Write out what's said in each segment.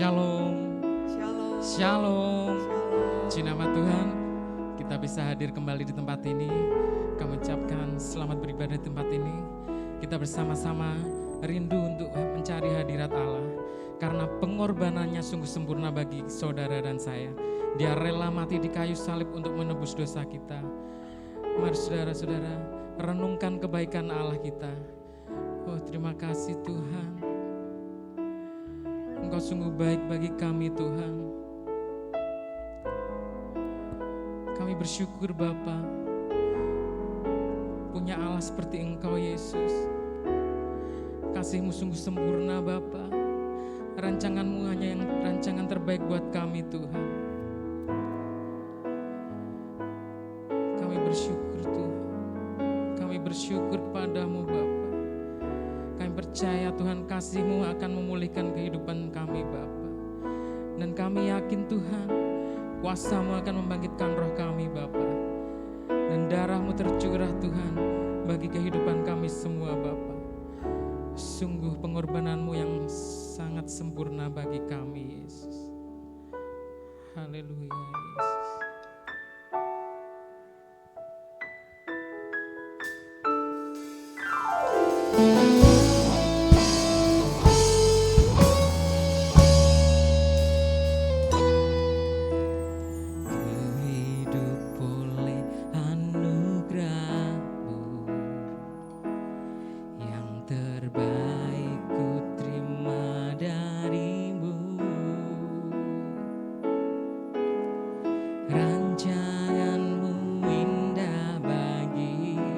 Shalom. Shalom. Shalom. Shalom. Puji nama Tuhan, kita bisa hadir kembali di tempat ini. Kami ucapkan selamat beribadah di tempat ini. Kita bersama-sama rindu untuk mencari hadirat Allah, karena pengorbanannya sungguh sempurna bagi saudara dan saya. Dia rela mati di kayu salib untuk menebus dosa kita. Mari saudara-saudara, renungkan kebaikan Allah kita. Oh, terima kasih Tuhan. Engkau sungguh baik bagi kami Tuhan. Kami bersyukur Bapa, punya Allah seperti Engkau Yesus. Kasih-Mu sungguh sempurna Bapa. Rancangan-Mu hanya yang rancangan terbaik buat kami Tuhan. Kami bersyukur Tuhan. Kami bersyukur kepadamu Bapa. Kami percaya Tuhan kasih-Mu akan memulihkan kehidupan kami Bapa. Dan kami yakin Tuhan kuasa-Mu akan membangkitkan roh kami Bapa. Dan darah-Mu tercurah Tuhan bagi kehidupan kami semua Bapa. Sungguh pengorbanan-Mu yang sangat sempurna bagi kami Yesus. Haleluya Yesus. Rancangan-Mu indah bagiku.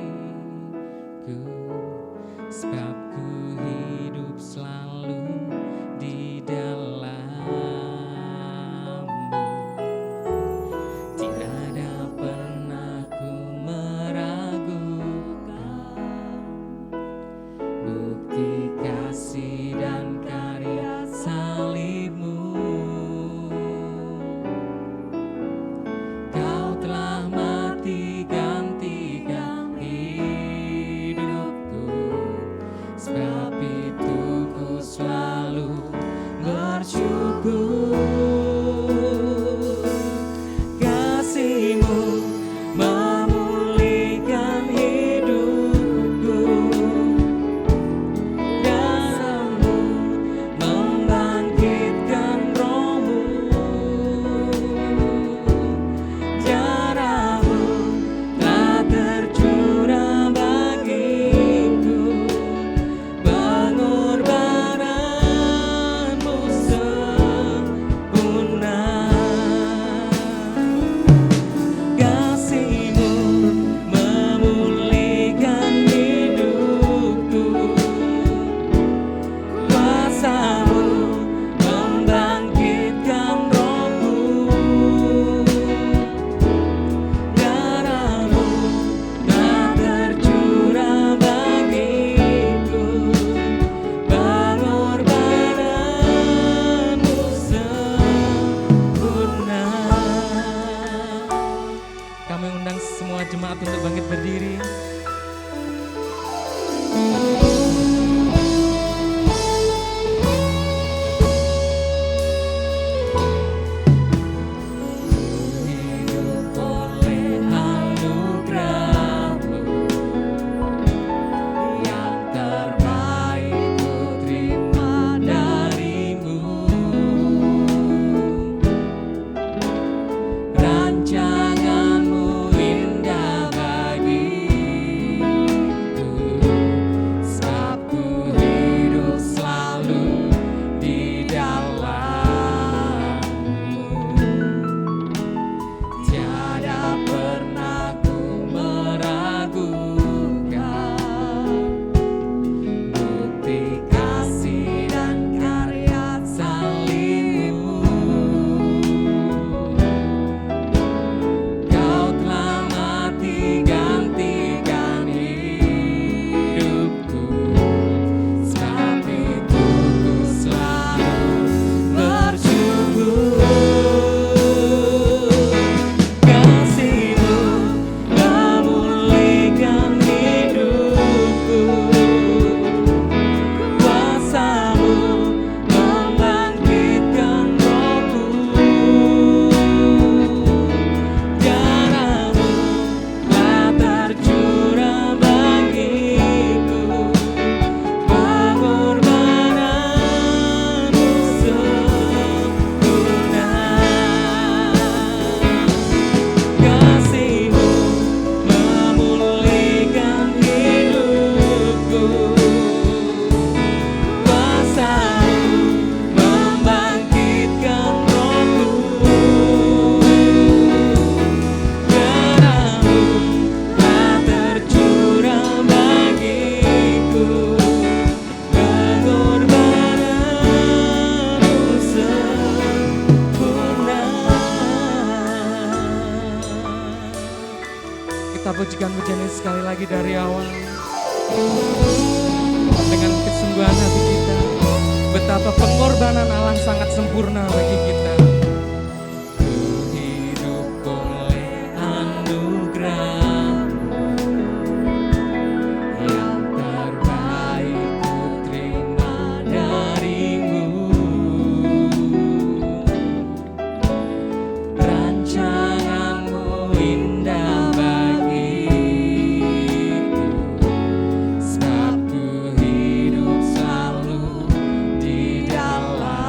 Kita pujikan pujian ini sekali lagi dari awal. Dengan kesungguhan hati kita, betapa pengorbanan Allah sangat sempurna bagi kita. Ku hidup oleh anugerah, yang terbaik ku terima darimu. Rancanganmu indah bagiku, sebab ku hidup selalu di dalammu.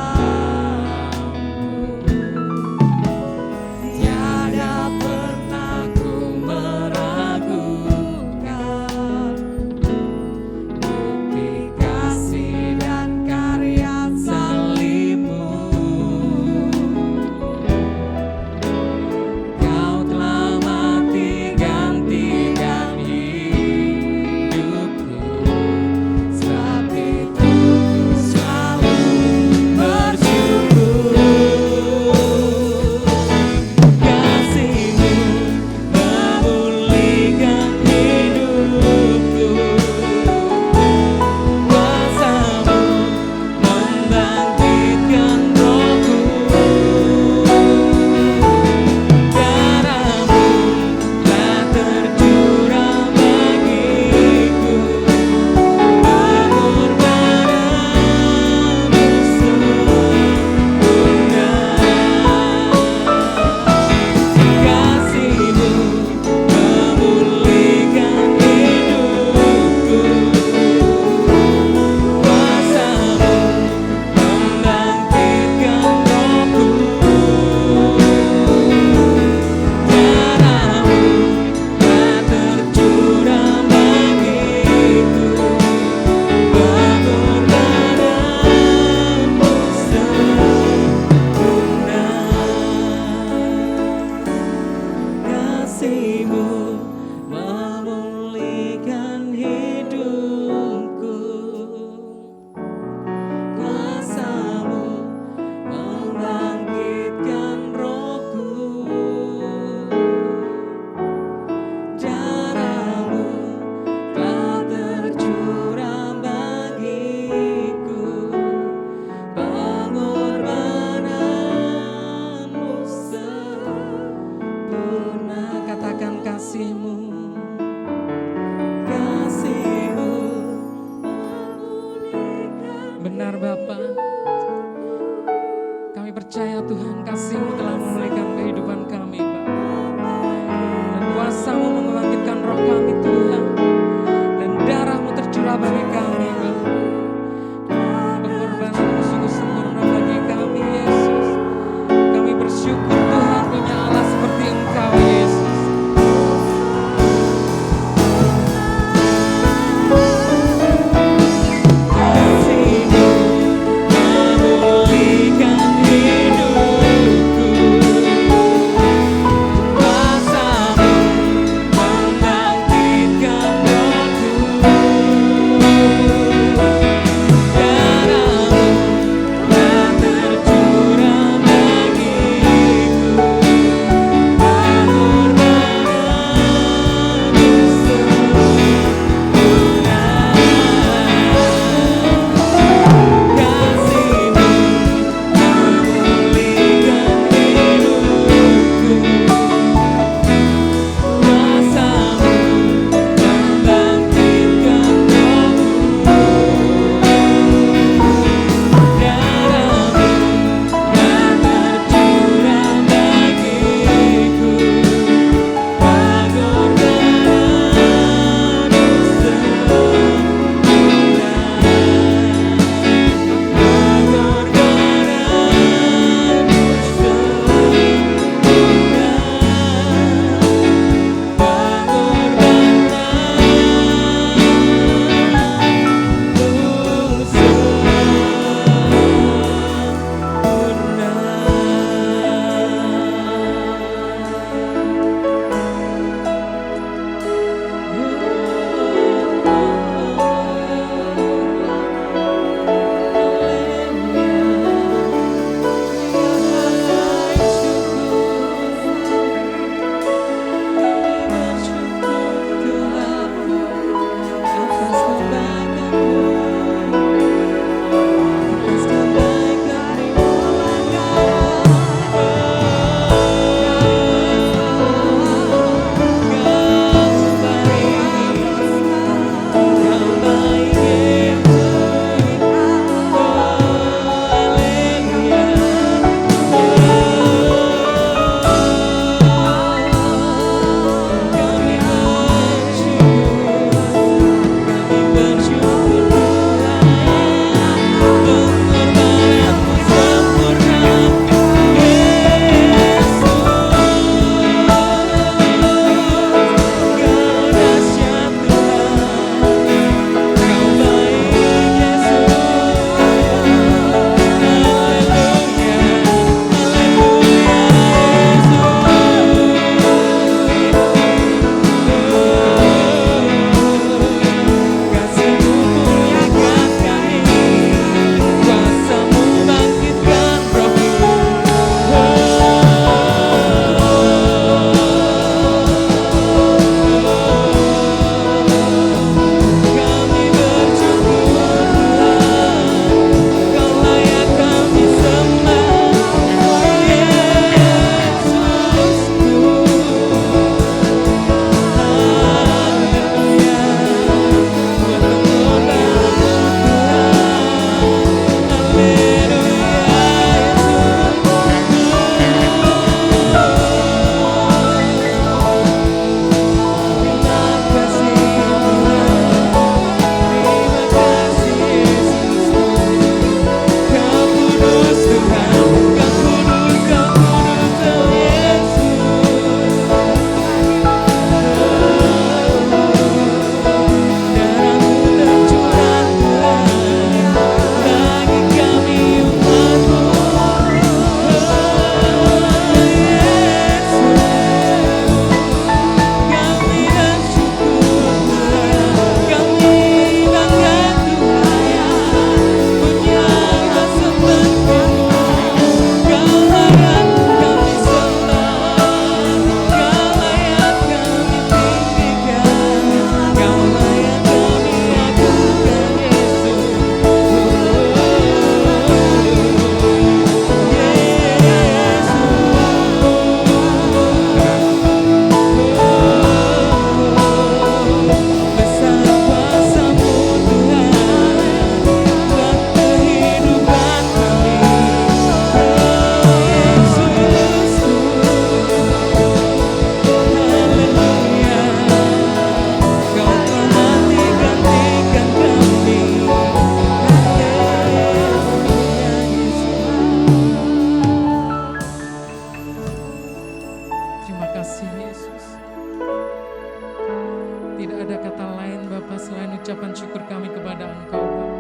Selain ucapan syukur kami kepada Engkau, Bapa,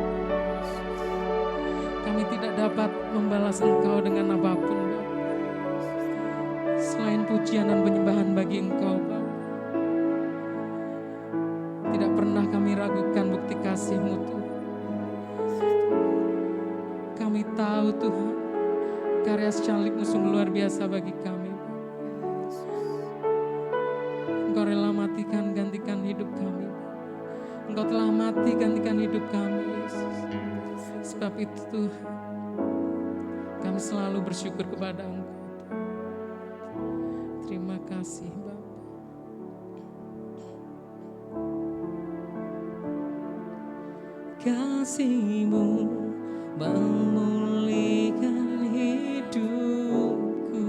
kami tidak dapat membalas Engkau dengan apapun, Bapa. Selain pujian dan penyembahan bagi Engkau, Bapa. Tidak pernah kami ragukan bukti kasih-Mu, Tuhan. Kami tahu, Tuhan, karya salib-Mu sungguh luar biasa bagi kami. Engkau rela matikan, gantikan hidup kami. Engkau telah mati, gantikan hidup kami, Yesus. Sebab itu, Tuhan, kami selalu bersyukur kepada Engkau. Terima kasih, Bapa. Kasih-Mu memulihkan hidupku,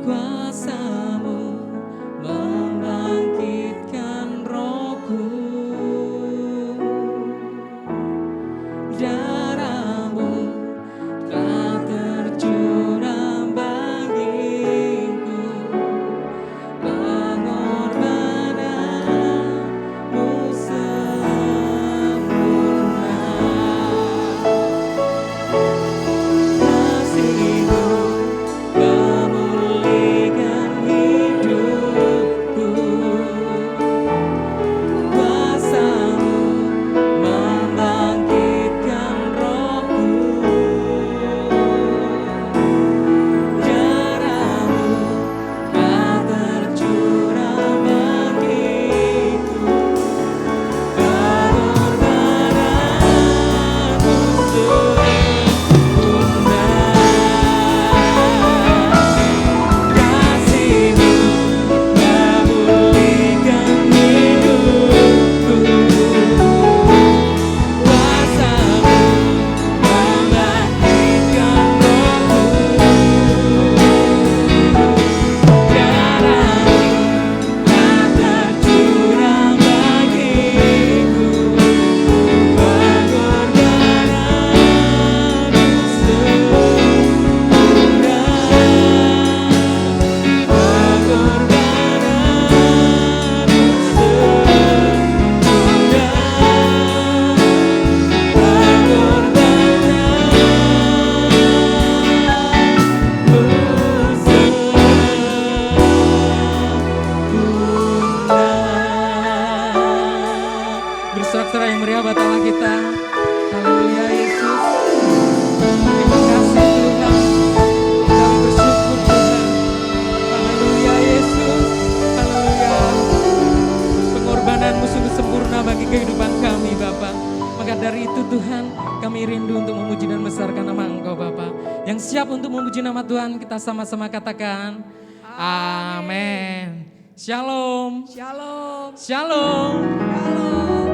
kuasa-Mu membangkitkan rohku, darah-Mu telah tercurah bagiku, pengorbanan-Mu sempurna. Kasih-Mu memulihkan hidupku, kuasa-Mu membangkitkan rohku, darah-Mu telah tercurah bagiku, pengorbanan-Mu sempurna. Kasih-Mu memulihkan hidupku, kuasa-Mu membangkitkan rohku, darah-Mu telah tercurah bagiku, pengorbanan-Mu bersorak-sorai yang meriah buat Allah kita. Haleluya Yesus. Terima kasih Tuhan. Kami bersyukur Tuhan. Haleluya Yesus. Haleluya. Pengorbanan-Mu sungguh sempurna bagi kehidupan kami Bapa. Maka dari itu Tuhan, kami rindu untuk memuji dan membesarkan nama Engkau Bapa. Yang siap untuk memuji nama Tuhan, kita sama-sama katakan amin. Shalom. Shalom. Shalom. Shalom.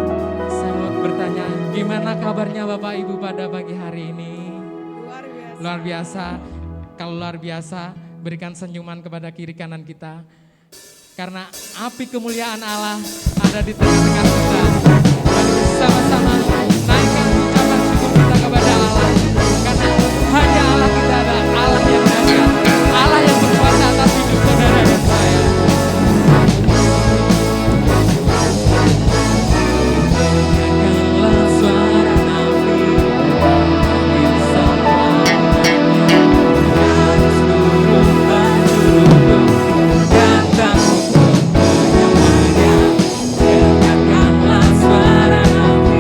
Saya mau bertanya, gimana kabarnya Bapak Ibu pada pagi hari ini? Luar biasa. Luar biasa. Kalau luar biasa, berikan senyuman kepada kiri kanan kita. Karena api kemuliaan Allah ada di tengah-tengah kita. Mari bersama-sama naikkan ucapan syukur kita kepada Allah. Karena hanya Allah kita adalah Allah yang dahsyat, Allah yang berkuasa atas hidup saudara dan saya. Dengarlah suara nabi, panggil semuanya, harus turun menurunku, datang untuk menyembahnya. Dengarkanlah suara nabi.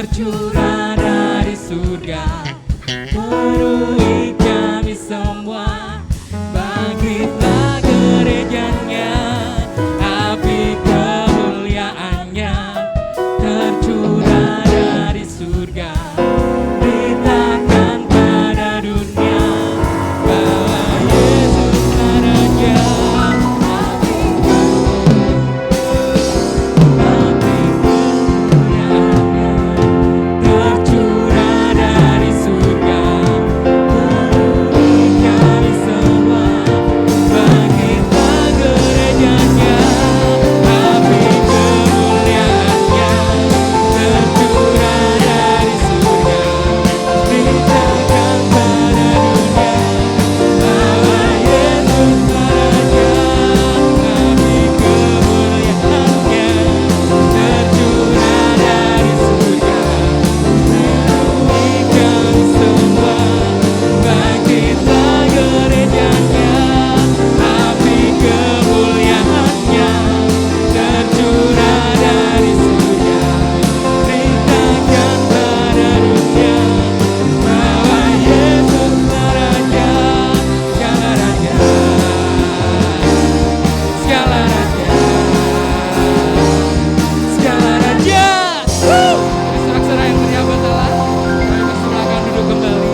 tercurah dari surga, penuhi kami semua. Bangkitlah gerejanya, api kemuliaannya tercurah dari surga. Beritakan pada dunia bahwa Yesus Raja. Tercurah dari surga, penuhi kami semua. Bangkitlah gerejanya, api kemuliaannya tercurah dari surga. Beritakan pada dunia bahwa Yesus Raja. Api kemuliaannya tercurah dari surga, penuhi kami semua. Bangkitlah gerejanya, api kemuliaannya tercurah dari surga. Beritakan pada dunia bahwa Yesus Raja, segala raja, segala raja, segala raja. Sorak-sorai yang meriah buat Allah. Kami persilakan duduk kembali.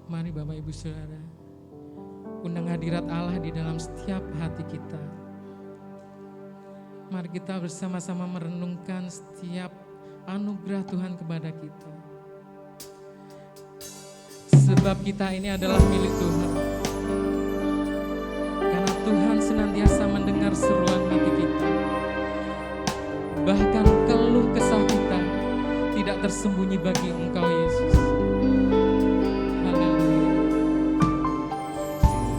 Mari Bapak Ibu Saudara, undang hadirat Allah di dalam setiap hati kita. Mari kita bersama-sama merenungkan setiap anugerah Tuhan kepada kita. Sebab kita ini adalah milik Tuhan. Karena Tuhan senantiasa mendengar seruan hati kita. Bahkan keluh kesah kita tidak tersembunyi bagi Engkau Yesus. Haleluya.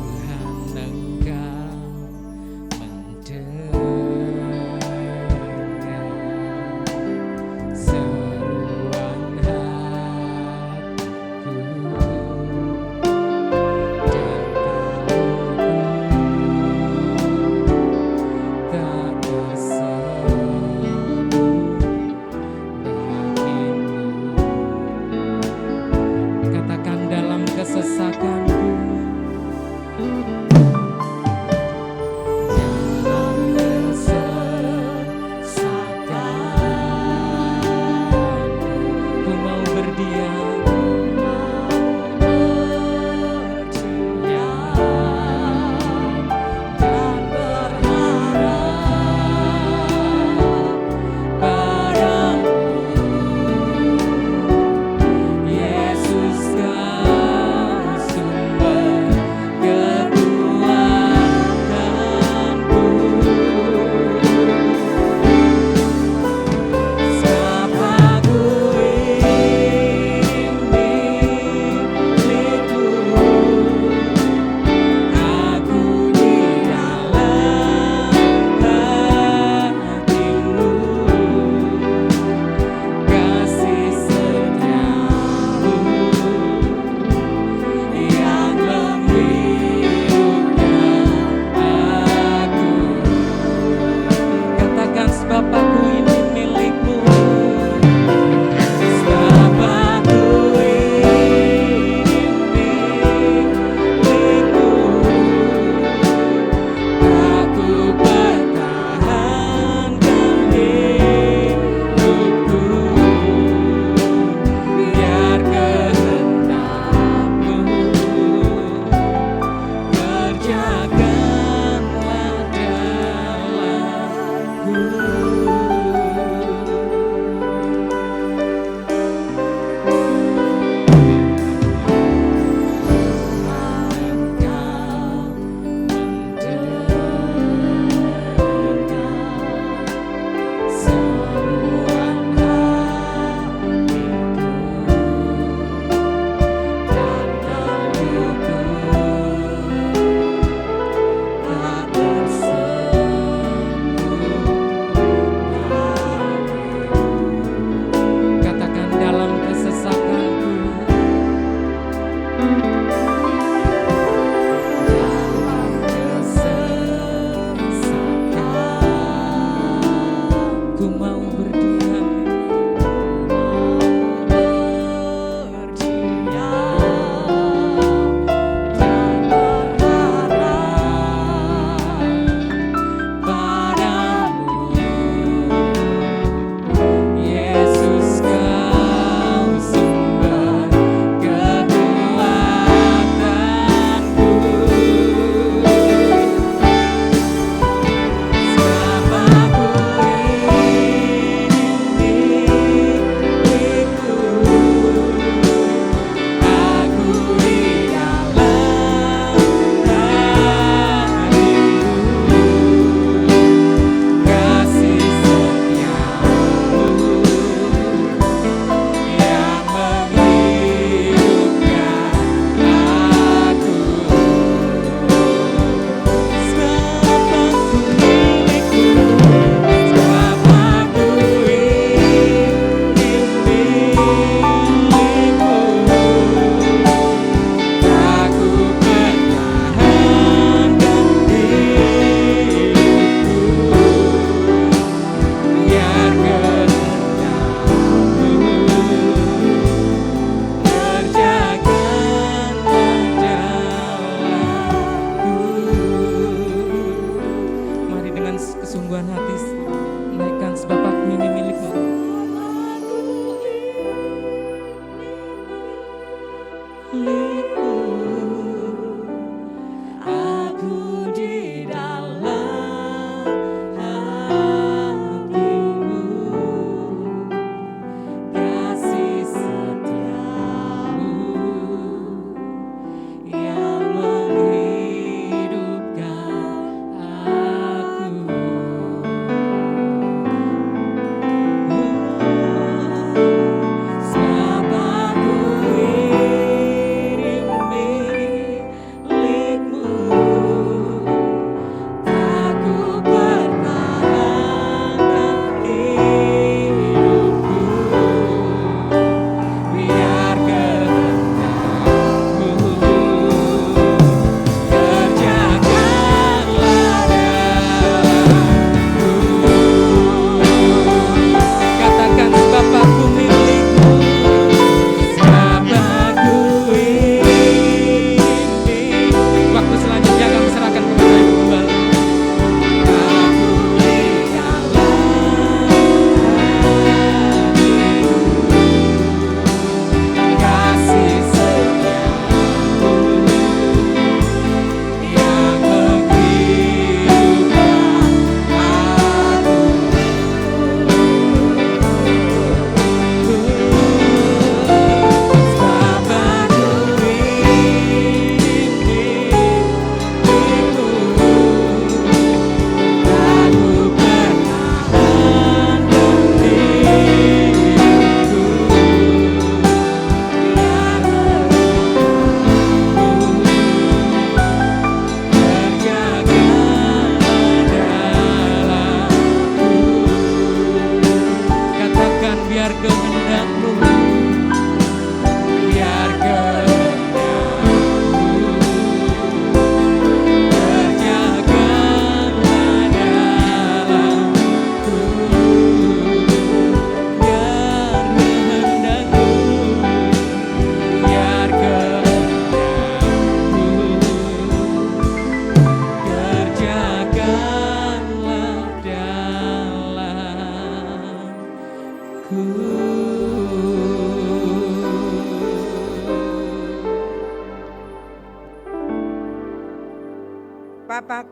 Tuhan Engkau mendengar seruan hatiku dan keluhku tak tersembunyi bagimu.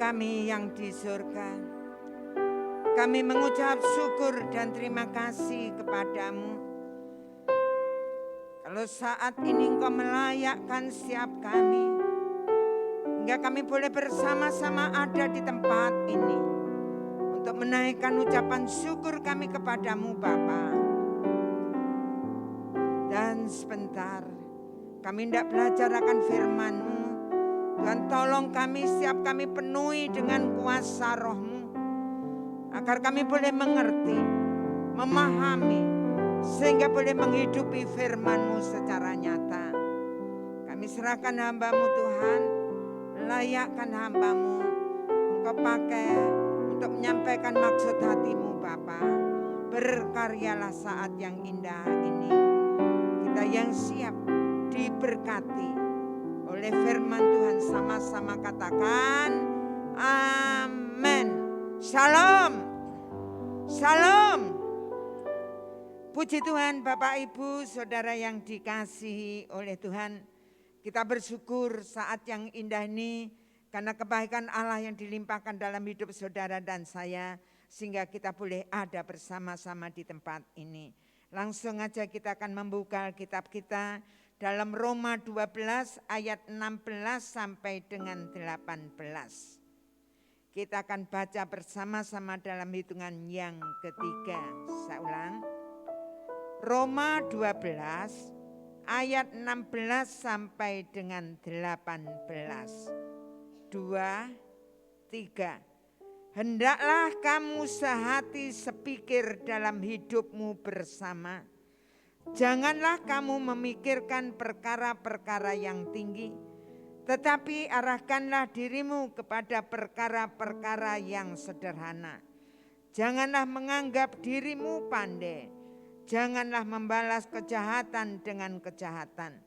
kami yang di surga, kami mengucap syukur dan terima kasih kepadamu. Kalau saat ini Engkau melayakkan setiap kami, hingga kami boleh bersama-sama ada di tempat ini untuk menaikkan ucapan syukur kami kepadamu Bapa. Dan sebentar kami hendak belajar akan firman-Mu. Tuhan, tolong kami, setiap kami penuhi dengan kuasa Roh-Mu, agar kami boleh mengerti, memahami, sehingga boleh menghidupi firman-Mu secara nyata. Kami serahkan hamba-Mu Tuhan, layakkan hamba-Mu, Engkau pakai untuk menyampaikan maksud hati-Mu Bapa. Berkaryalah saat yang indah ini. Kita yang siap diberkati oleh firman Tuhan, sama-sama katakan amin. Shalom. Shalom. Puji Tuhan Bapak Ibu Saudara yang dikasihi oleh Tuhan. Kita bersyukur saat yang indah ini karena kebaikan Allah yang dilimpahkan dalam hidup saudara dan saya, sehingga kita boleh ada bersama-sama di tempat ini. Langsung aja kita akan membuka kitab kita dalam Roma 12 ayat 16 sampai dengan 18. Kita akan baca bersama-sama dalam hitungan yang ketiga. Saya ulang. Roma 12 ayat 16 sampai dengan 18. 2, 3. Hendaklah kamu sehati sepikir dalam hidupmu bersama. Janganlah kamu memikirkan perkara-perkara yang tinggi, tetapi arahkanlah dirimu kepada perkara-perkara yang sederhana. Janganlah menganggap dirimu pandai. Janganlah membalas kejahatan dengan kejahatan.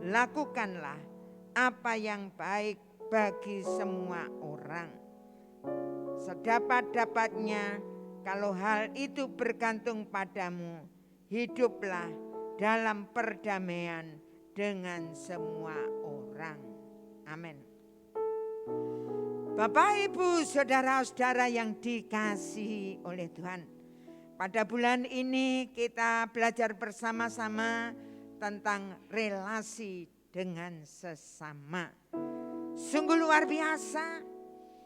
Lakukanlah apa yang baik bagi semua orang. Sedapat-dapatnya, kalau hal itu bergantung padamu, hiduplah dalam perdamaian dengan semua orang. Amin. Bapak, Ibu, saudara-saudara yang dikasihi oleh Tuhan. Pada bulan ini kita belajar bersama-sama tentang relasi dengan sesama. Sungguh luar biasa,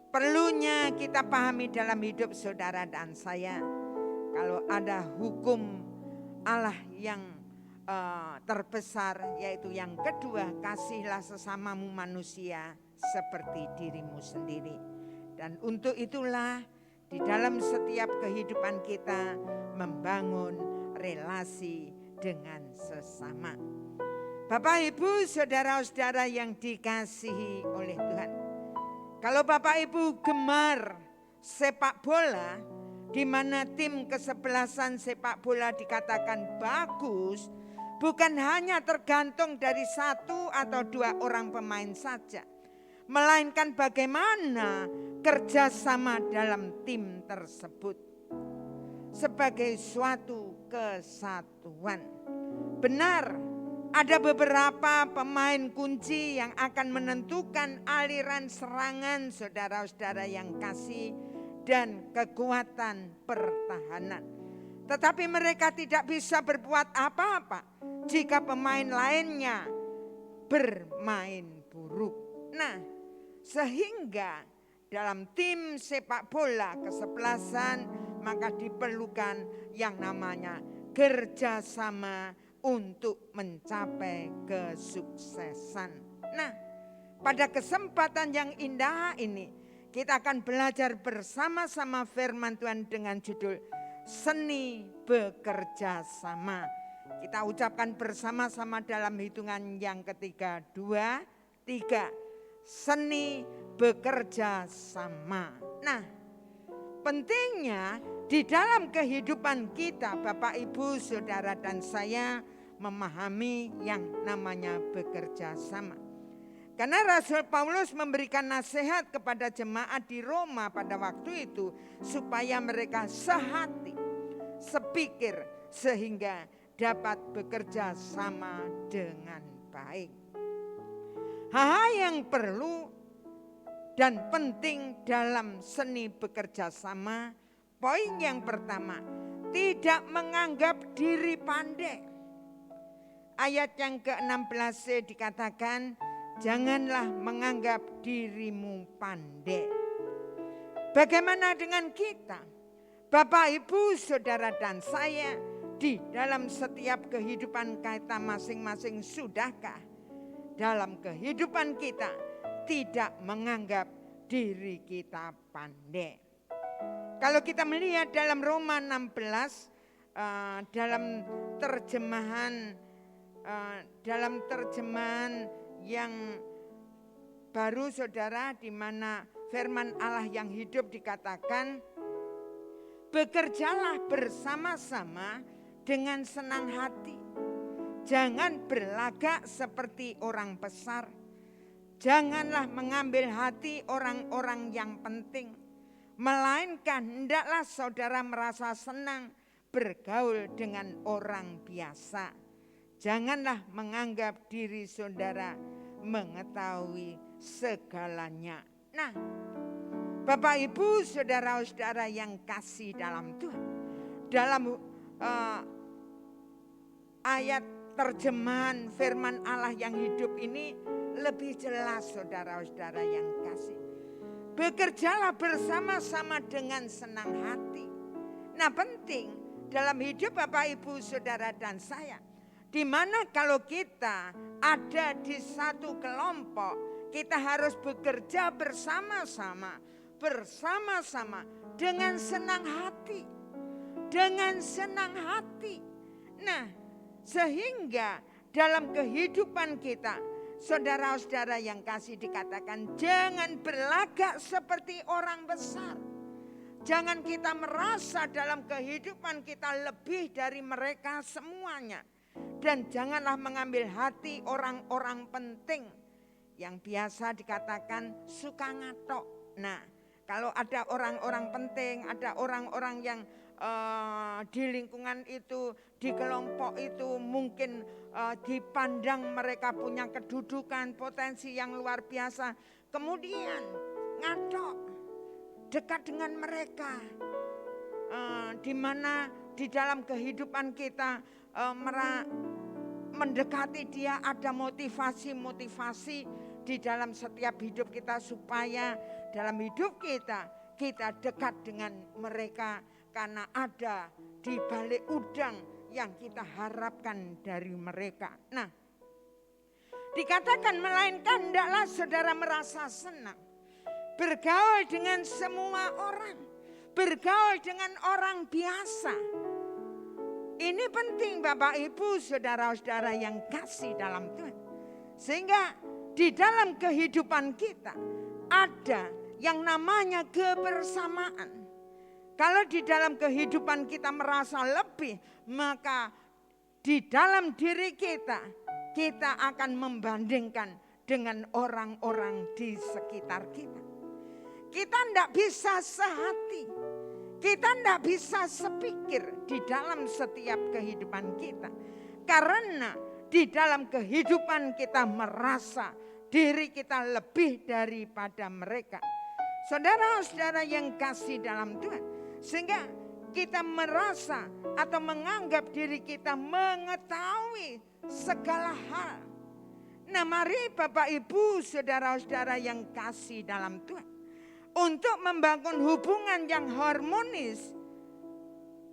perlunya kita pahami dalam hidup saudara dan saya. Kalau ada hukum Allah yang terbesar, yaitu yang kedua, kasihlah sesamamu manusia seperti dirimu sendiri. Dan untuk itulah di dalam setiap kehidupan kita membangun relasi dengan sesama. Bapak, Ibu, saudara-saudara yang dikasihi oleh Tuhan. Kalau Bapak Ibu gemar sepak bola, di mana tim kesebelasan sepak bola dikatakan bagus, bukan hanya tergantung dari satu atau dua orang pemain saja, melainkan bagaimana kerjasama dalam tim tersebut sebagai suatu kesatuan. Benar, ada beberapa pemain kunci yang akan menentukan aliran serangan saudara-saudara yang kasih dan kekuatan pertahanan. Tetapi mereka tidak bisa berbuat apa-apa jika pemain lainnya bermain buruk. Nah, sehingga dalam tim sepak bola kesebelasan maka diperlukan yang namanya kerjasama untuk mencapai kesuksesan. Nah, pada kesempatan yang indah ini kita akan belajar bersama-sama firman Tuhan dengan judul Seni Bekerja Sama. Kita ucapkan bersama-sama dalam hitungan yang ketiga. 2, 3. Seni bekerja sama. Nah, pentingnya di dalam kehidupan kita, Bapak, Ibu, saudara dan saya memahami yang namanya bekerja sama. Karena Rasul Paulus memberikan nasihat kepada jemaat di Roma pada waktu itu supaya mereka sehati, sepikir, sehingga dapat bekerja sama dengan baik. Hal yang perlu dan penting dalam seni bekerja sama. Poin yang pertama, tidak menganggap diri pandai. Ayat yang ke-16 dikatakan, janganlah menganggap dirimu pandai. Bagaimana dengan kita? Bapak, Ibu, Saudara dan saya, di dalam setiap kehidupan kita masing-masing, sudahkah dalam kehidupan kita tidak menganggap diri kita pandai? Kalau kita melihat dalam Roma 16, dalam terjemahan yang baru, saudara, di mana firman Allah yang hidup dikatakan, bekerjalah bersama-sama dengan senang hati. Jangan berlagak seperti orang besar. Janganlah mengambil hati orang-orang yang penting. Melainkan hendaklah saudara merasa senang bergaul dengan orang biasa. Janganlah menganggap diri saudara mengetahui segalanya. Nah, Bapak, Ibu, saudara-saudara yang kasih dalam Tuhan, dalam ayat terjemahan firman Allah yang hidup ini lebih jelas, saudara-saudara yang kasih. Bekerjalah bersama-sama dengan senang hati. Nah, penting dalam hidup Bapak, Ibu, saudara dan saya, di mana kalau kita ada di satu kelompok, kita harus bekerja bersama-sama dengan senang hati. Dengan senang hati. Nah, sehingga dalam kehidupan kita, saudara-saudara yang kasih, dikatakan jangan berlagak seperti orang besar. Jangan kita merasa dalam kehidupan kita lebih dari mereka semuanya. Dan janganlah mengambil hati orang-orang penting yang biasa dikatakan suka ngatok. Nah, kalau ada orang-orang penting, ada orang-orang yang di lingkungan itu, di kelompok itu mungkin dipandang mereka punya kedudukan, potensi yang luar biasa. Kemudian ngatok, dekat dengan mereka. Di mana di dalam kehidupan kita mendekati dia, ada motivasi-motivasi di dalam setiap hidup kita supaya dalam hidup kita dekat dengan mereka karena ada di balik udang yang kita harapkan dari mereka. Nah, dikatakan melainkan hendaklah saudara merasa senang bergaul dengan semua orang, bergaul dengan orang biasa. Ini penting Bapak, Ibu, saudara-saudara yang kasih dalam Tuhan. Sehingga di dalam kehidupan kita ada yang namanya kebersamaan. Kalau di dalam kehidupan kita merasa lebih, maka di dalam diri kita akan membandingkan dengan orang-orang di sekitar kita. Kita tidak bisa sehati. Kita tidak bisa sepikir di dalam setiap kehidupan kita. Karena di dalam kehidupan kita merasa diri kita lebih daripada mereka. Saudara-saudara yang kasih dalam Tuhan. Sehingga kita merasa atau menganggap diri kita mengetahui segala hal. Nah, mari Bapak, Ibu, saudara-saudara yang kasih dalam Tuhan. Untuk membangun hubungan yang harmonis,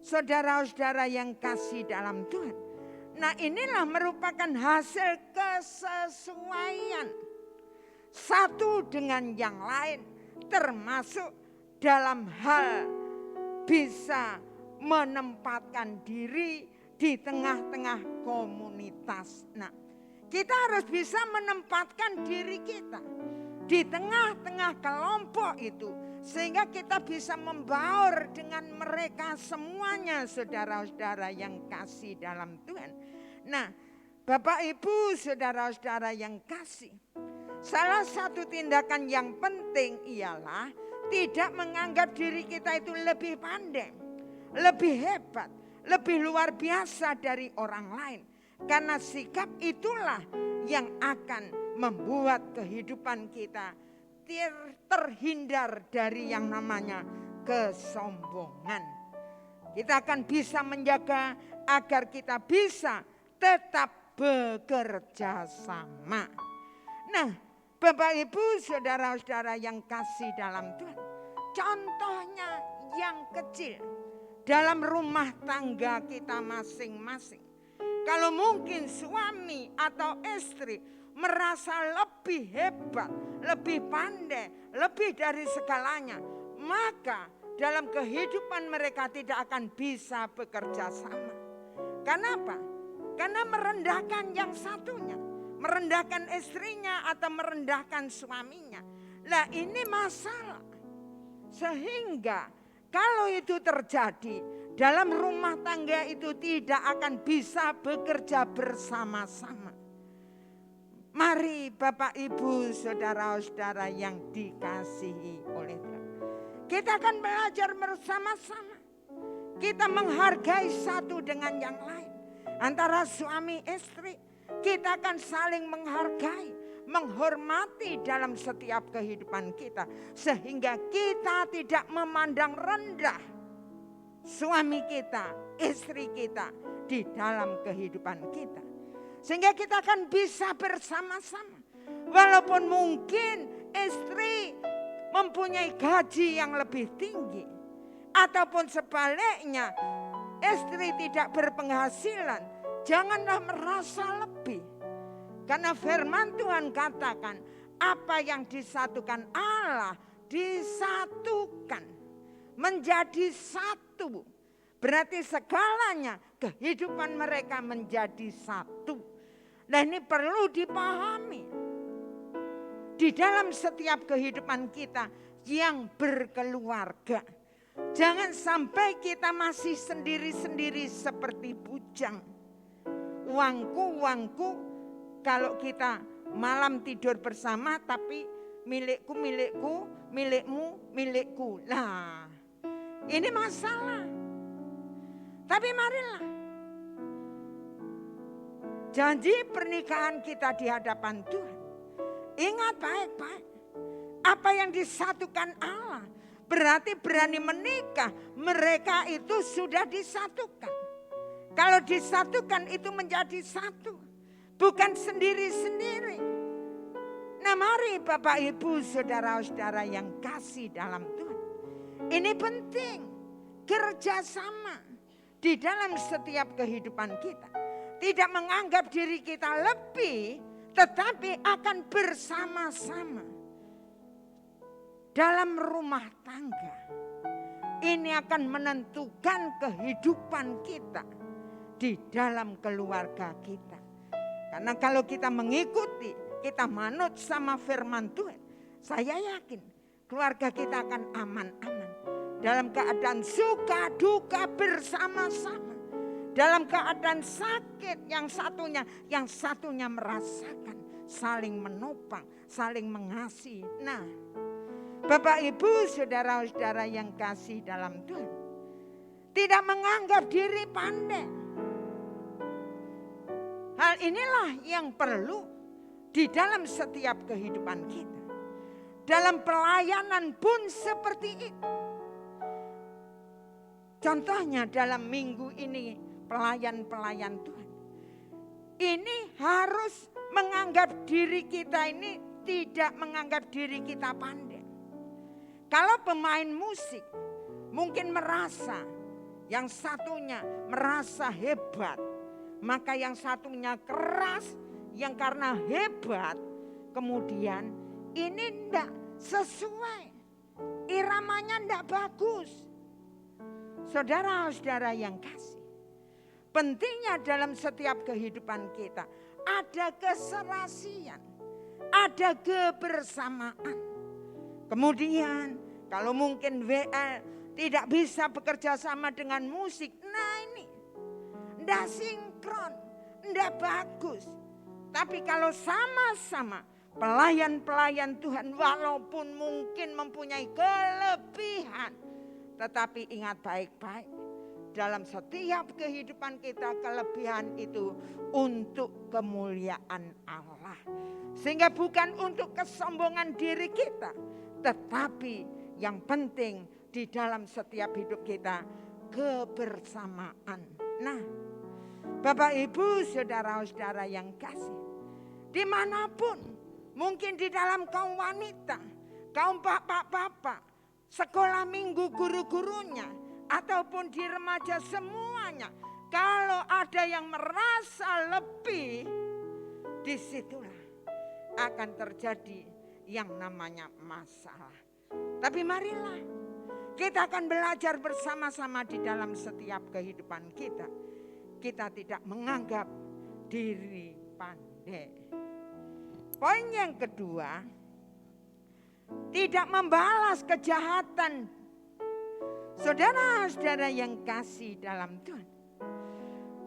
saudara-saudara yang kasih dalam Tuhan. Nah, inilah merupakan hasil kesesuaian satu dengan yang lain, termasuk dalam hal bisa menempatkan diri di tengah-tengah komunitas. Nah, kita harus bisa menempatkan diri kita di tengah-tengah kelompok itu, sehingga kita bisa membaur dengan mereka semuanya, saudara-saudara yang kasih dalam Tuhan. Nah, Bapak, Ibu, saudara-saudara yang kasih, salah satu tindakan yang penting ialah tidak menganggap diri kita itu lebih pandai, lebih hebat, lebih luar biasa dari orang lain. Karena sikap itulah yang akan membuat kehidupan kita terhindar dari yang namanya kesombongan. Kita akan bisa menjaga agar kita bisa tetap bekerja sama. Nah, Bapak Ibu saudara-saudara yang kasih dalam Tuhan, contohnya yang kecil dalam rumah tangga kita masing-masing. Kalau mungkin suami atau istri merasa lebih hebat, lebih pandai, lebih dari segalanya, maka dalam kehidupan mereka tidak akan bisa bekerja sama. Kenapa? Karena merendahkan yang satunya, merendahkan istrinya atau merendahkan suaminya. Lah ini masalah. Sehingga kalau itu terjadi, dalam rumah tangga itu tidak akan bisa bekerja bersama-sama. Mari Bapak Ibu saudara-saudara yang dikasihi oleh Tuhan, kita akan belajar bersama-sama. Kita menghargai satu dengan yang lain. Antara suami istri, kita akan saling menghargai, menghormati dalam setiap kehidupan kita. Sehingga kita tidak memandang rendah suami kita, istri kita di dalam kehidupan kita. Sehingga kita akan bisa bersama-sama. Walaupun mungkin istri mempunyai gaji yang lebih tinggi, ataupun sebaliknya istri tidak berpenghasilan, janganlah merasa lebih. Karena firman Tuhan katakan, apa yang disatukan Allah disatukan menjadi satu. Berarti segalanya kehidupan mereka menjadi satu. Nah ini perlu dipahami. Di dalam setiap kehidupan kita yang berkeluarga, jangan sampai kita masih sendiri-sendiri seperti bujang. Uangku, uangku, kalau kita malam tidur bersama tapi milikku, milikku, milikmu, milikku. Lah, ini masalah. Tapi marilah, janji pernikahan kita di hadapan Tuhan, ingat baik-baik, apa yang disatukan Allah, berarti berani menikah, mereka itu sudah disatukan. Kalau disatukan itu menjadi satu, bukan sendiri-sendiri. Nah mari Bapak Ibu saudara-saudara yang kasih dalam Tuhan, ini penting kerjasama di dalam setiap kehidupan kita. Tidak menganggap diri kita lebih, tetapi akan bersama-sama dalam rumah tangga. Ini akan menentukan kehidupan kita di dalam keluarga kita. Karena kalau kita mengikuti, kita manut sama firman Tuhan, saya yakin keluarga kita akan aman-aman. Dalam keadaan suka duka bersama-sama. Dalam keadaan sakit yang satunya merasakan. Saling menopang, saling mengasihi. Nah, Bapak Ibu saudara-saudara yang kasih dalam Tuhan, tidak menganggap diri pandai. Hal inilah yang perlu di dalam setiap kehidupan kita. Dalam pelayanan pun seperti itu. Contohnya dalam minggu ini pelayan-pelayan Tuhan. Ini harus menganggap diri kita ini tidak menganggap diri kita pandai. Kalau pemain musik mungkin merasa yang satunya merasa hebat. Maka yang satunya keras yang karena hebat. Kemudian ini tidak sesuai. Iramanya tidak bagus. Saudara-saudara yang kasih, pentingnya dalam setiap kehidupan kita ada keserasian, ada kebersamaan. Kemudian kalau mungkin WL tidak bisa bekerja sama dengan musik, nah ini tidak sinkron, tidak bagus. Tapi kalau sama-sama pelayan-pelayan Tuhan walaupun mungkin mempunyai kelebihan, tetapi ingat baik-baik, dalam setiap kehidupan kita kelebihan itu untuk kemuliaan Allah. Sehingga bukan untuk kesombongan diri kita, tetapi yang penting di dalam setiap hidup kita kebersamaan. Nah, Bapak Ibu saudara-saudara yang kasih, dimanapun, mungkin di dalam kaum wanita, kaum bapak-bapak, sekolah minggu guru-gurunya, ataupun di remaja semuanya, kalau ada yang merasa lebih, disitulah akan terjadi yang namanya masalah. Tapi marilah kita akan belajar bersama-sama di dalam setiap kehidupan kita. Kita tidak menganggap diri pandai. Poin yang kedua, tidak membalas kejahatan. Saudara-saudara yang kasih dalam Tuhan.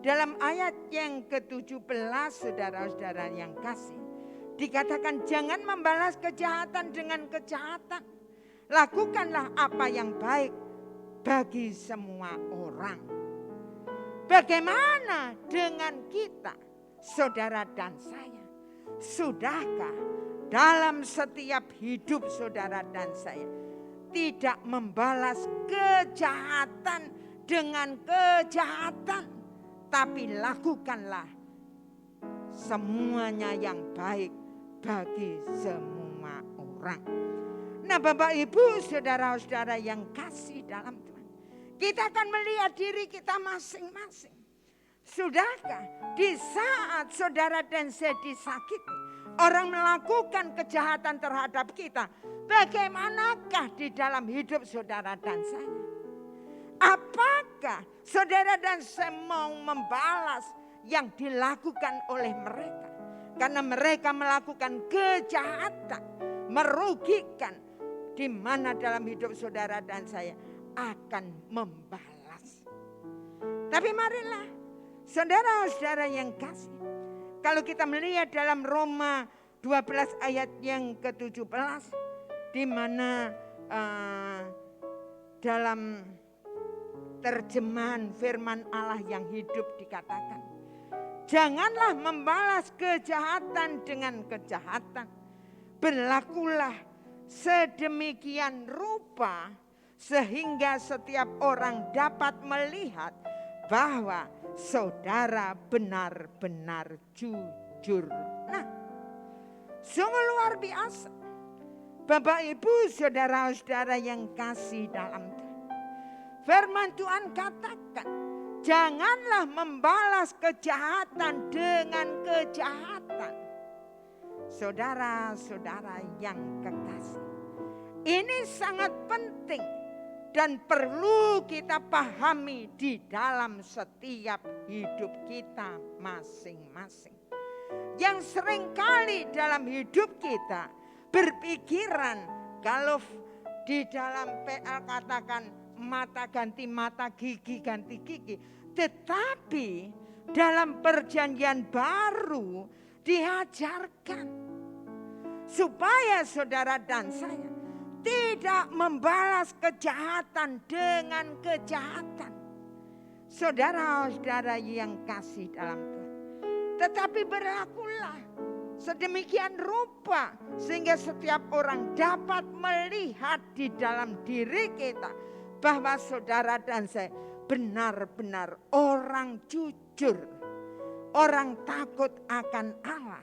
Dalam ayat yang ke-17, saudara-saudara yang kasih, dikatakan jangan membalas kejahatan dengan kejahatan. Lakukanlah apa yang baik bagi semua orang. Bagaimana dengan kita, saudara dan saya? Sudahkah dalam setiap hidup saudara dan saya tidak membalas kejahatan dengan kejahatan, tapi lakukanlah semuanya yang baik bagi semua orang. Nah, Bapak Ibu saudara-saudara yang kasih dalam Tuhan, kita akan melihat diri kita masing-masing. Sudahkah di saat saudara dan saya disakiti, orang melakukan kejahatan terhadap kita, bagaimanakah di dalam hidup saudara dan saya? Apakah saudara dan saya mau membalas yang dilakukan oleh mereka? Karena mereka melakukan kejahatan, merugikan, di mana dalam hidup saudara dan saya akan membalas. Tapi marilah saudara-saudara yang kasih, kalau kita melihat dalam Roma 12 ayat yang ke-17, di mana dalam terjemahan firman Allah yang hidup dikatakan, janganlah membalas kejahatan dengan kejahatan, berlakulah sedemikian rupa sehingga setiap orang dapat melihat bahwa saudara benar-benar jujur. Nah, sungguh luar biasa. Bapak Ibu saudara-saudara yang kasih dalam Tuhan. Firman Tuhan katakan, janganlah membalas kejahatan dengan kejahatan. Saudara-saudara yang kekasih, ini sangat penting dan perlu kita pahami di dalam setiap hidup kita masing-masing. Yang seringkali dalam hidup kita berpikiran, kalau di dalam PL katakan mata ganti mata, gigi ganti gigi. Tetapi dalam perjanjian baru diajarkan supaya saudara dan saya tidak membalas kejahatan dengan kejahatan. Saudara-saudara yang kasih dalam Tuhan, tetapi berlakulah sedemikian rupa sehingga setiap orang dapat melihat di dalam diri kita bahwa saudara dan saya benar-benar orang jujur, orang takut akan Allah.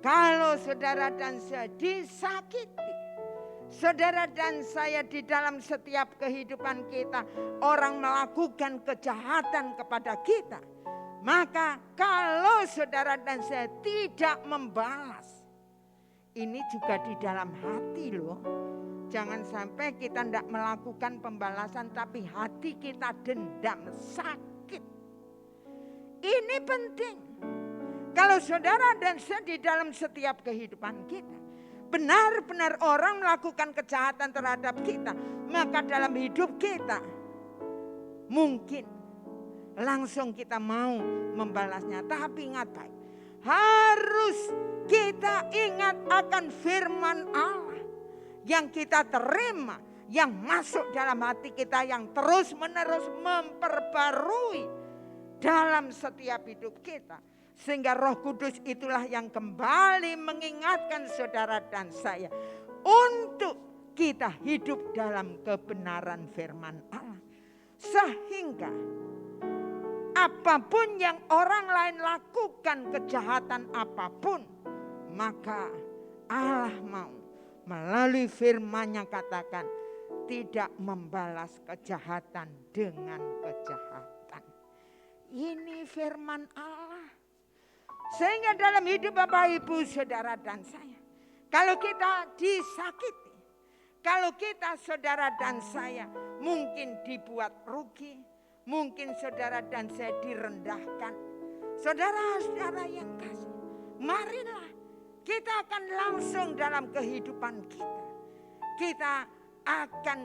Kalau saudara dan saya disakiti, saudara dan saya di dalam setiap kehidupan kita, orang melakukan kejahatan kepada kita, maka kalau saudara dan saya tidak membalas, ini juga di dalam hati loh. Jangan sampai kita tidak melakukan pembalasan tapi hati kita dendam, sakit. Ini penting. Kalau saudara dan saya di dalam setiap kehidupan kita, benar-benar orang melakukan kejahatan terhadap kita, maka dalam hidup kita mungkin langsung kita mau membalasnya. Tapi ingat baik, harus kita ingat akan firman Allah yang kita terima, yang masuk dalam hati kita, yang terus menerus memperbarui dalam setiap hidup kita. Sehingga Roh Kudus itulah yang kembali mengingatkan saudara dan saya untuk kita hidup dalam kebenaran firman Allah. Sehingga apapun yang orang lain lakukan, kejahatan apapun, maka Allah mau melalui firman-Nya katakan tidak membalas kejahatan dengan kejahatan. Ini firman Allah. Sehingga dalam hidup Bapak Ibu Saudara dan saya, kalau kita disakiti, kalau kita saudara dan saya mungkin dibuat rugi, mungkin saudara dan saya direndahkan. Saudara-saudara yang kasih, marilah kita akan langsung dalam kehidupan kita. Kita akan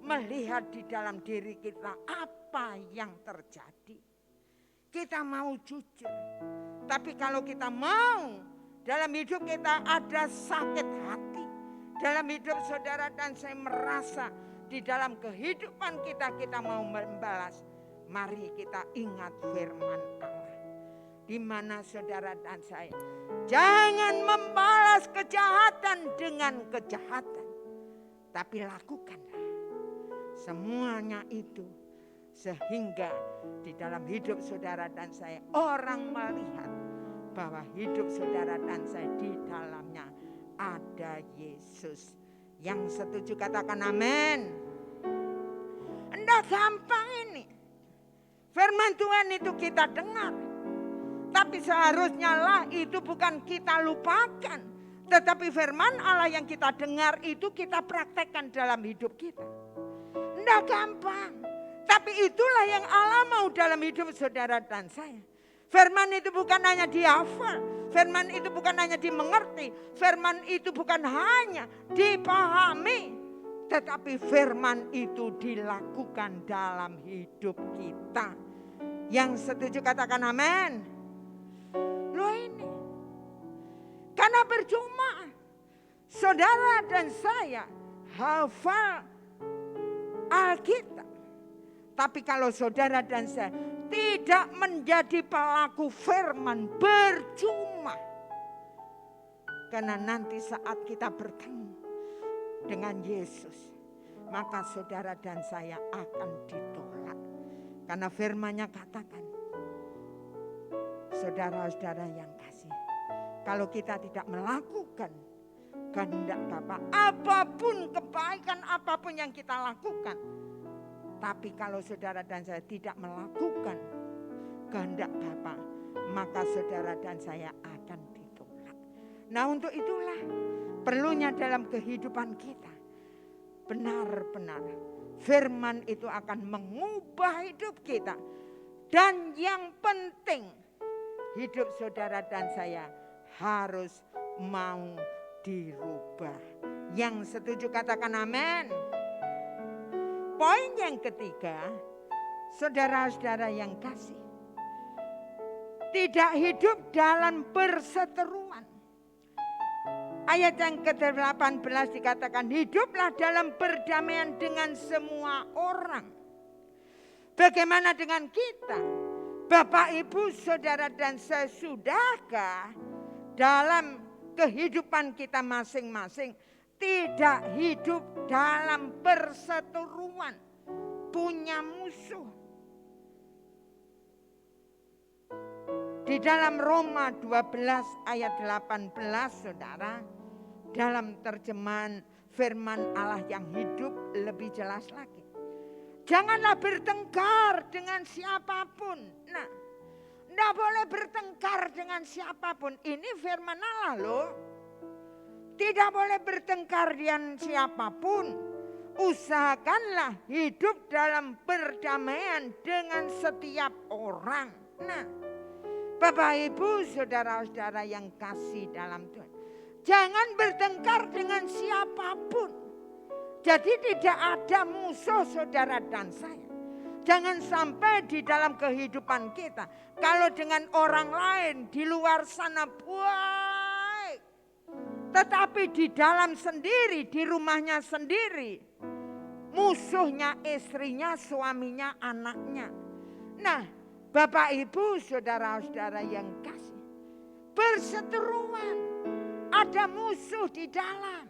melihat di dalam diri kita apa yang terjadi. Kita mau jujur. Tapi kalau kita mau dalam hidup kita ada sakit hati. Dalam hidup saudara dan saya merasa di dalam kehidupan kita mau membalas. Mari kita ingat firman Allah. Di mana saudara dan saya, jangan membalas kejahatan dengan kejahatan. Tapi lakukanlah semuanya itu. Sehingga di dalam hidup saudara dan saya, orang melihat bahwa hidup saudara dan saya di dalamnya ada Yesus. Yang setuju katakan amin. Enggak gampang ini. Firman Tuhan itu kita dengar. Tapi seharusnya lah itu bukan kita lupakan. Tetapi firman Allah yang kita dengar itu kita praktekkan dalam hidup kita. Enggak gampang. Tapi itulah yang Allah mau dalam hidup saudara dan saya. Firman itu bukan hanya dihafal. Firman itu bukan hanya dimengerti. Firman itu bukan hanya dipahami. Tetapi firman itu dilakukan dalam hidup kita. Yang setuju katakan amin. Loh ini. Karena percuma saudara dan saya hafal Alkitab. Tapi kalau saudara dan saya tidak menjadi pelaku firman, percuma. Karena nanti saat kita bertemu dengan Yesus, maka saudara dan saya akan ditolak. Karena firman-Nya katakan, saudara-saudara yang kasih, kalau kita tidak melakukan kehendak Bapa, apapun kebaikan apapun yang kita lakukan, tapi kalau saudara dan saya tidak melakukan kehendak Bapa, maka saudara dan saya akan ditolak. Nah, untuk itulah perlunya dalam kehidupan kita benar-benar firman itu akan mengubah hidup kita. Dan yang penting, hidup saudara dan saya harus mau dirubah. Yang setuju katakan amin. Poin yang ketiga, saudara-saudara yang kasih, tidak hidup dalam perseteruan. Ayat yang ke-18 dikatakan, hiduplah dalam perdamaian dengan semua orang. Bagaimana dengan kita? Bapak, Ibu, saudara dan saya, sudahkah dalam kehidupan kita masing-masing tidak hidup dalam perseteruan, punya musuh? Di dalam Roma 12 ayat 18 saudara, dalam terjemahan firman Allah yang hidup lebih jelas lagi. Janganlah bertengkar dengan siapapun. Nah, tidak boleh bertengkar dengan siapapun. Ini firman Allah loh. Tidak boleh bertengkar dengan siapapun. Usahakanlah hidup dalam perdamaian dengan setiap orang. Nah, Bapak, Ibu, saudara-saudara yang kasih dalam Tuhan, jangan bertengkar dengan siapapun. Jadi tidak ada musuh saudara dan saya. Jangan sampai di dalam kehidupan kita, kalau dengan orang lain di luar sana baik, tetapi di dalam sendiri, di rumahnya sendiri, musuhnya istrinya, suaminya, anaknya. Nah, Bapak, Ibu, saudara-saudara yang kasih, berseteruan, ada musuh di dalam.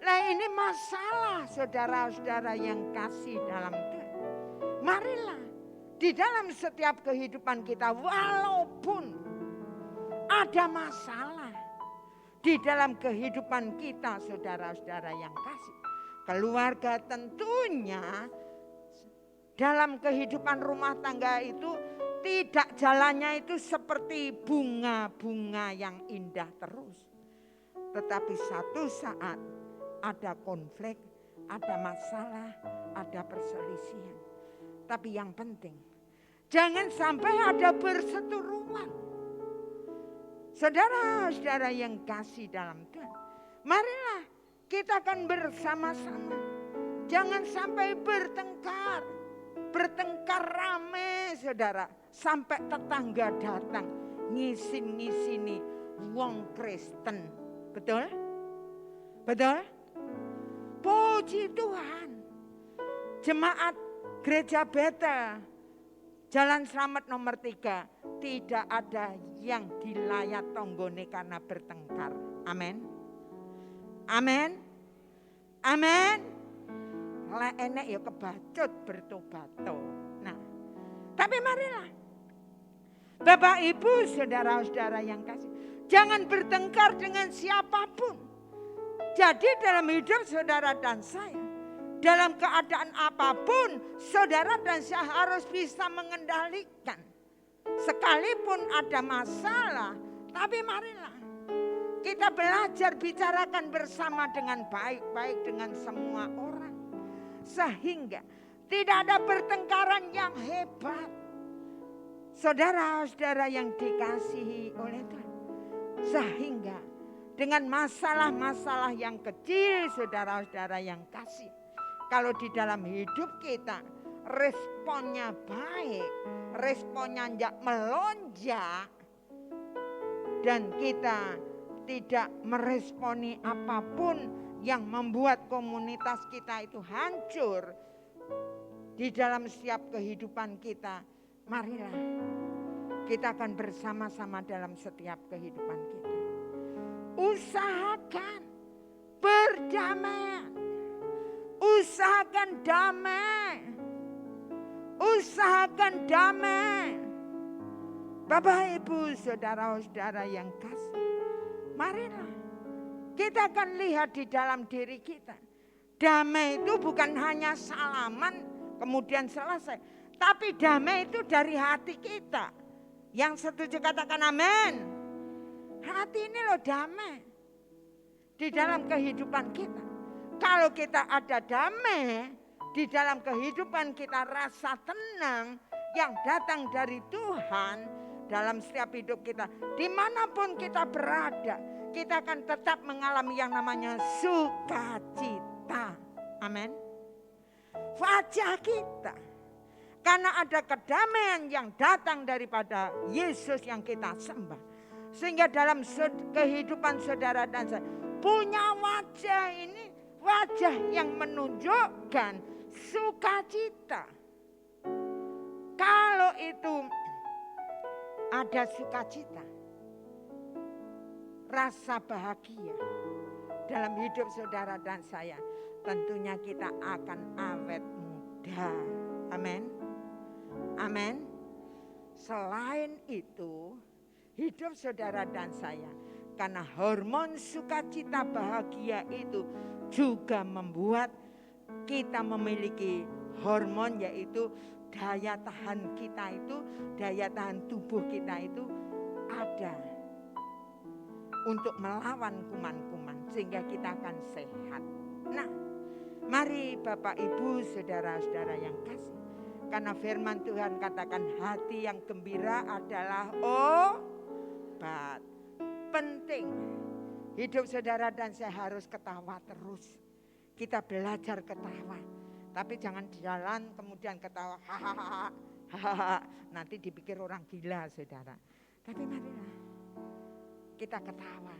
Nah ini masalah saudara-saudara yang kasih dalam Tuhan. Marilah di dalam setiap kehidupan kita walaupun ada masalah di dalam kehidupan kita saudara-saudara yang kasih. Keluarga tentunya dalam kehidupan rumah tangga itu tidak jalannya itu seperti bunga-bunga yang indah terus. Tetapi satu saat ada konflik, ada masalah, ada perselisihan. Tapi yang penting, jangan sampai ada perseteruan. Saudara-saudara yang kasih dalam Tuhan, marilah kita akan bersama-sama. Jangan sampai bertengkar. Bertengkar rame saudara. Sampai tetangga datang ngisin-ngisini wong Kristen. Betul? Betul? Puji Tuhan. Jemaat Gereja Bethel Jalan Slamet nomor 3 tidak ada yang dilayat tonggone karena bertengkar. Amin. Amin. Amin. Lek enek ya kebacut bertobato. Nah, tapi marilah Bapak Ibu saudara-saudara yang kasih, jangan bertengkar dengan siapapun. Jadi dalam hidup saudara dan saya, dalam keadaan apapun, saudara dan saya harus bisa mengendalikan. Sekalipun ada masalah, tapi marilah kita belajar bicarakan bersama dengan baik-baik dengan semua orang. Sehingga tidak ada pertengkaran yang hebat. Saudara-saudara yang dikasihi oleh Tuhan. Sehingga dengan masalah-masalah yang kecil, saudara-saudara yang kasih. Kalau di dalam hidup kita responnya baik, responnya tidak melonjak, dan kita tidak meresponi apapun yang membuat komunitas kita itu hancur di dalam setiap kehidupan kita, marilah kita akan bersama-sama dalam setiap kehidupan kita. Usahakan berdamai. Usahakan damai. Usahakan damai. Bapak Ibu saudara-saudara yang kasih, marilah kita akan lihat di dalam diri kita. Damai itu bukan hanya salaman kemudian selesai. Tapi damai itu dari hati kita. Yang setuju katakan amin. Hati ini loh damai. Di dalam kehidupan kita. Kalau kita ada damai di dalam kehidupan kita, rasa tenang yang datang dari Tuhan dalam setiap hidup kita. Dimanapun kita berada, kita akan tetap mengalami yang namanya sukacita. Amin. Wajah kita. Karena ada kedamaian yang datang daripada Yesus yang kita sembah. Sehingga dalam kehidupan saudara dan saya punya wajah ini, wajah yang menunjukkan sukacita. Kalau itu ada sukacita, rasa bahagia dalam hidup saudara dan saya, tentunya kita akan awet muda. Amin. Amin. Selain itu, hidup saudara dan saya, karena hormon sukacita bahagia itu juga membuat kita memiliki hormon, yaitu daya tahan kita itu, daya tahan tubuh kita itu ada untuk melawan kuman-kuman sehingga kita akan sehat. Nah, mari Bapak Ibu saudara-saudara yang kasih, karena firman Tuhan katakan hati yang gembira adalah obat. Penting hidup saudara dan saya harus ketawa terus. Kita belajar ketawa. Tapi jangan jalan kemudian ketawa. Hahaha. Nanti dipikir orang gila saudara. Tapi marilah kita ketawa.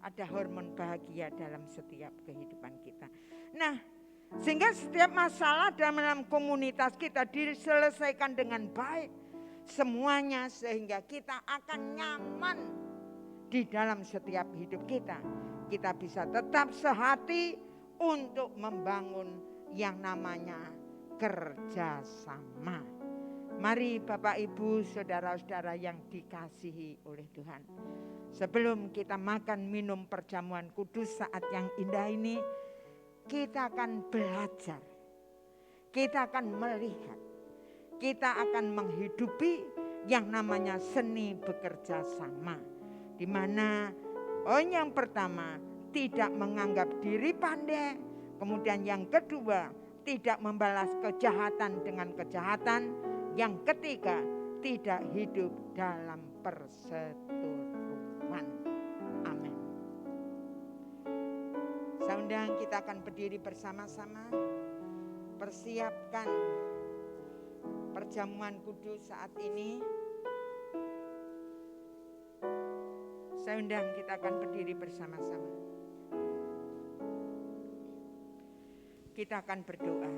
Ada hormon bahagia dalam setiap kehidupan kita. Nah, sehingga setiap masalah dalam komunitas kita diselesaikan dengan baik. semuanya, sehingga kita akan nyaman di dalam setiap hidup kita. Kita bisa tetap sehati untuk membangun yang namanya kerjasama. Mari Bapak Ibu saudara-saudara yang dikasihi oleh Tuhan, sebelum kita makan minum perjamuan kudus saat yang indah ini, kita akan belajar, kita akan melihat, kita akan menghidupi yang namanya seni bekerja sama. Di mana yang pertama, tidak menganggap diri pandai. Kemudian yang kedua, tidak membalas kejahatan dengan kejahatan. Yang ketiga, tidak hidup dalam perseteruan. Amin. Saya undang kita akan berdiri bersama-sama. Persiapkan perjamuan kudus saat ini. Saya undang kita akan berdiri bersama-sama. Kita akan berdoa.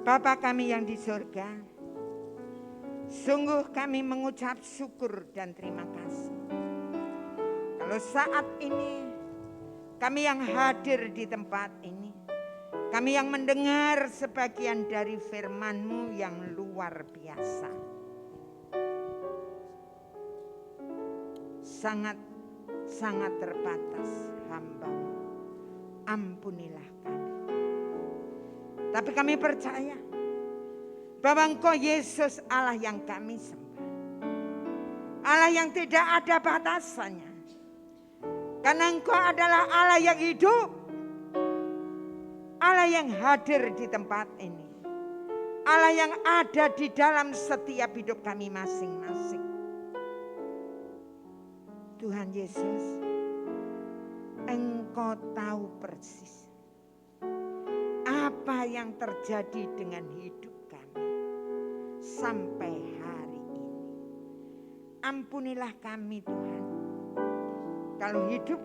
Bapa kami yang di surga, sungguh kami mengucap syukur dan terima kasih. Kalau saat ini kami yang hadir di tempat ini, kami yang mendengar sebagian dari firman-Mu yang luar biasa. Sangat terbatas hamba-Mu. Ampunilah kami. Tapi kami percaya bahwa Engkau Yesus Allah yang kami sembah. Allah yang tidak ada batasannya. Karena Engkau adalah Allah yang hidup. Allah yang hadir di tempat ini. Allah yang ada di dalam setiap hidup kami masing-masing. Tuhan Yesus, Engkau tahu persis apa yang terjadi dengan hidup kami sampai hari ini. Ampunilah kami Tuhan, kalau hidup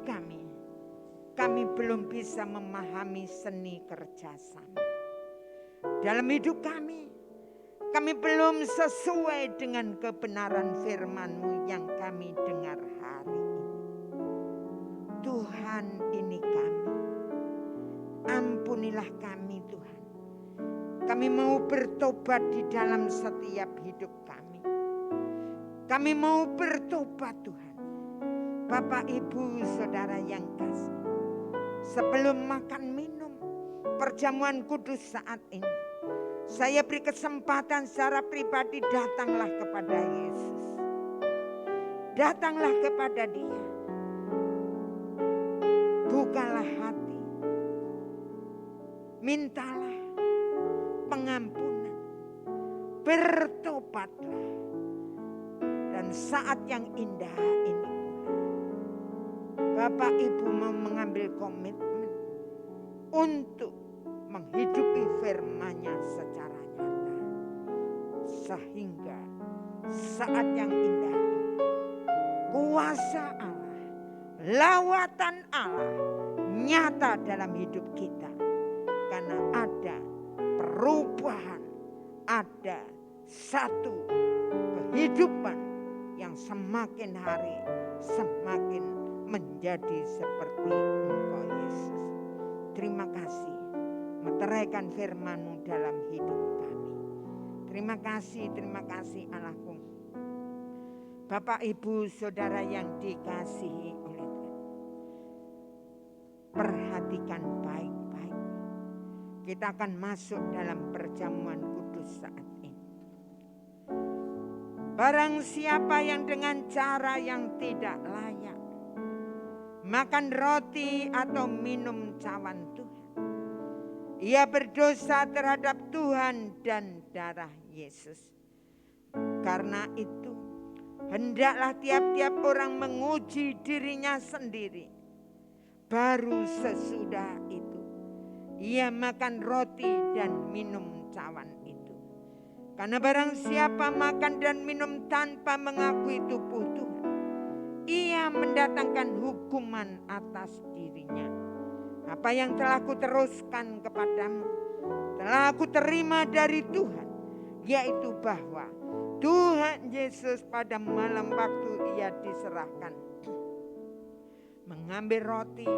kami belum bisa memahami seni kerjasama. Dalam hidup kami belum sesuai dengan kebenaran firman-Mu yang kami dengar hari ini. Tuhan, ini kami. Ampunilah kami Tuhan. Kami mau bertobat di dalam setiap hidup kami. Kami mau bertobat Tuhan. Bapak Ibu Saudara yang kasih, sebelum makan minum perjamuan kudus saat ini, saya beri kesempatan secara pribadi, datanglah kepada Yesus. Datanglah kepada Dia. Bukalah hati. Mintalah pengampunan. Bertobatlah. Dan saat yang indah ini Bapak Ibu mau mengambil komitmen untuk menghidupi firman-Nya secara nyata. Sehingga saat yang indah ini, kuasa Allah, lawatan Allah nyata dalam hidup kita. Karena ada perubahan, ada satu kehidupan yang semakin hari semakin menjadi seperti Engkau Yesus. Terima kasih meteraikan firman-Mu dalam hidup kami. Terima kasih Allahku. Bapak Ibu Saudara yang dikasihi oleh Tuhan, perhatikan baik-baik. Kita akan masuk dalam perjamuan kudus saat ini. Barang siapa yang dengan cara yang tidak layak makan roti atau minum cawan Tuhan, ia berdosa terhadap Tuhan dan darah Yesus. Karena itu, hendaklah tiap-tiap orang menguji dirinya sendiri. Baru sesudah itu, ia makan roti dan minum cawan itu. Karena barang siapa makan dan minum tanpa mengakui tubuh Tuhan, ia mendatangkan hukuman atas dirinya. Apa yang telah kuteruskan kepadamu, telah aku terima dari Tuhan, yaitu bahwa Tuhan Yesus pada malam waktu ia diserahkan, mengambil roti,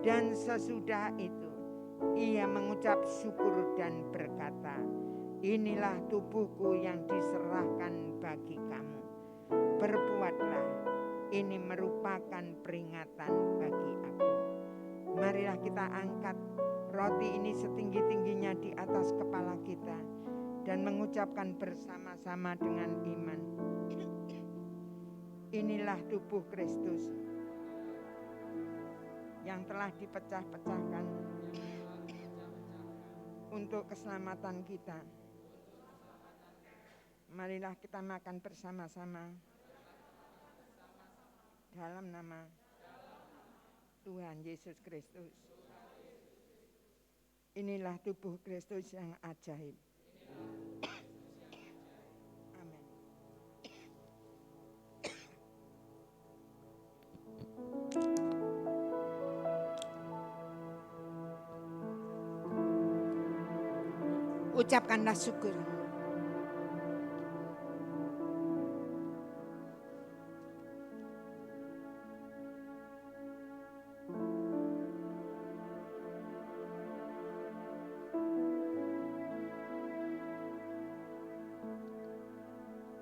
dan sesudah itu ia mengucap syukur dan berkata, inilah tubuhku yang diserahkan bagi kamu. Berbuatlah, ini merupakan peringatan bagi aku. Marilah kita angkat roti ini setinggi-tingginya di atas kepala kita dan mengucapkan bersama-sama dengan iman. Inilah tubuh Kristus yang telah dipecah-pecahkan untuk keselamatan kita. Marilah kita makan bersama-sama dalam nama Tuhan Yesus Kristus. Inilah tubuh Kristus yang ajaib. Amin. Ucapkanlah syukur.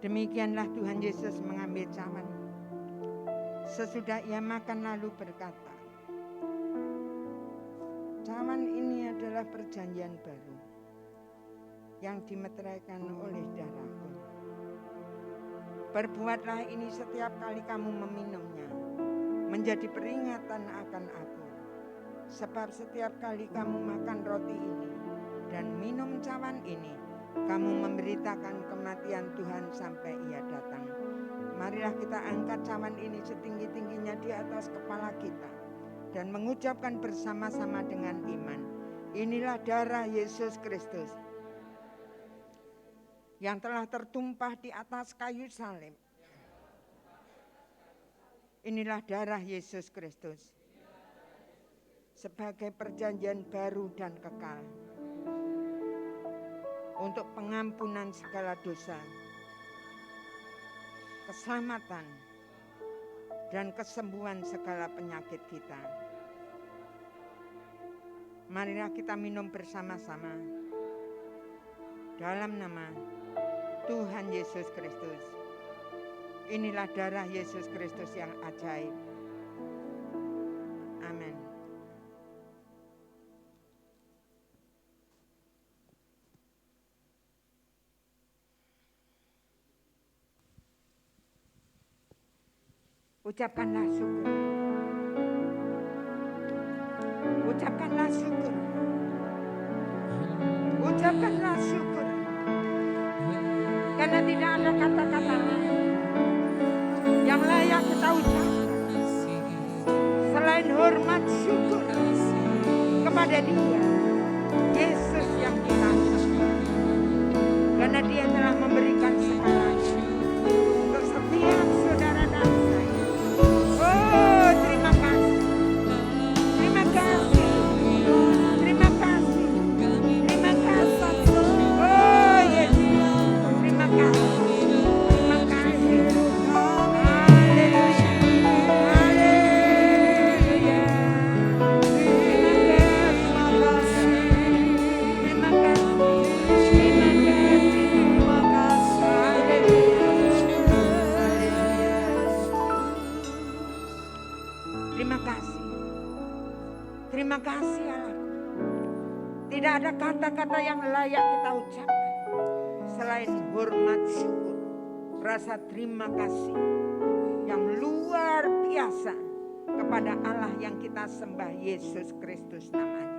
Demikianlah Tuhan Yesus mengambil cawan. Sesudah ia makan lalu berkata, cawan ini adalah perjanjian baru yang dimeteraikan oleh darahku. Perbuatlah ini setiap kali kamu meminumnya, menjadi peringatan akan aku. Sebab setiap kali kamu makan roti ini dan minum cawan ini, kamu memberitakan kematian Tuhan sampai ia datang. Marilah kita angkat cawan ini setinggi-tingginya di atas kepala kita dan mengucapkan bersama-sama dengan iman. Inilah darah Yesus Kristus yang telah tertumpah di atas kayu salib. Inilah darah Yesus Kristus sebagai perjanjian baru dan kekal untuk pengampunan segala dosa, keselamatan, dan kesembuhan segala penyakit kita. Marilah kita minum bersama-sama dalam nama Tuhan Yesus Kristus. Inilah darah Yesus Kristus yang ajaib. Amin. Ucapkanlah syukur. Ucapkanlah syukur. Ucapkanlah syukur. Karena tidak ada kata-kata yang layak kita ucapkan selain hormat syukur kepada Dia, Yesus yang kita sembah. Karena Dia telah memberikan segalanya untuk setiap saudara dan saya. Oh, terima kasih. Terima kasih. Terima kasih. Terima kasih. Oh, Yesus. Terima kasih. Terima kasih. Haleluya. Haleluya. Terima kasih. Terima kasih. Terima kasih. Terima kasih. Terima kasih Allahku. Tidak ada kata-kata yang layak kita ucapkan selain hormat syukur, rasa terima kasih yang luar biasa kepada Allah yang kita sembah, Yesus Kristus namanya.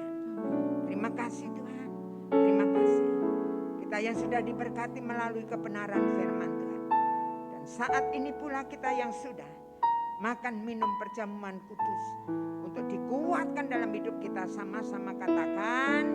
Terima kasih Tuhan. Terima kasih. Kita yang sudah diberkati melalui kebenaran firman Tuhan. Dan saat ini pula kita yang sudah makan minum perjamuan kudus untuk dikuatkan dalam hidup kita, sama-sama katakan